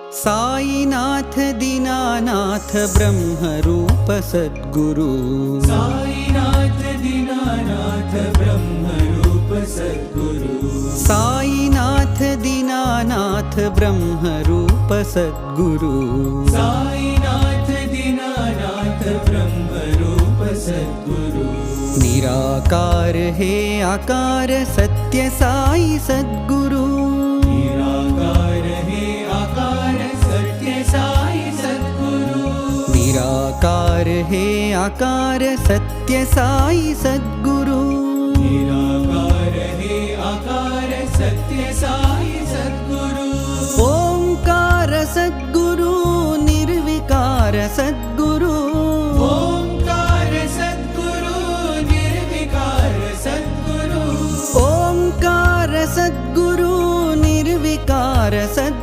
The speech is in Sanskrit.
साईनाथ दीनानाथ ब्रह्मरूप सद्गुरु। साईनाथ दीनानाथ ब्रह्मरूप सद्गुरु। साईनाथ दीनानाथ ब्रह्मरूप सद्गुरु। साईनाथ दीनानाथ ब्रह्मरूप सद्गुरु। निराकार है आकार सत्य साई सद्गुरु। निराकार है आकार सत्य साई सद्गुरु। निराकार है आकार सत्य साई सद्गुरु। निराकार है आकार सत्य साई सद्गुरु। ओंकार सद्गुरु निर्विकार सद्गुरु। ओंकार सद्गुरु निर्विकार सद्गुरु। ओंकार सद्गुरु निर्विकार सद्गुरु।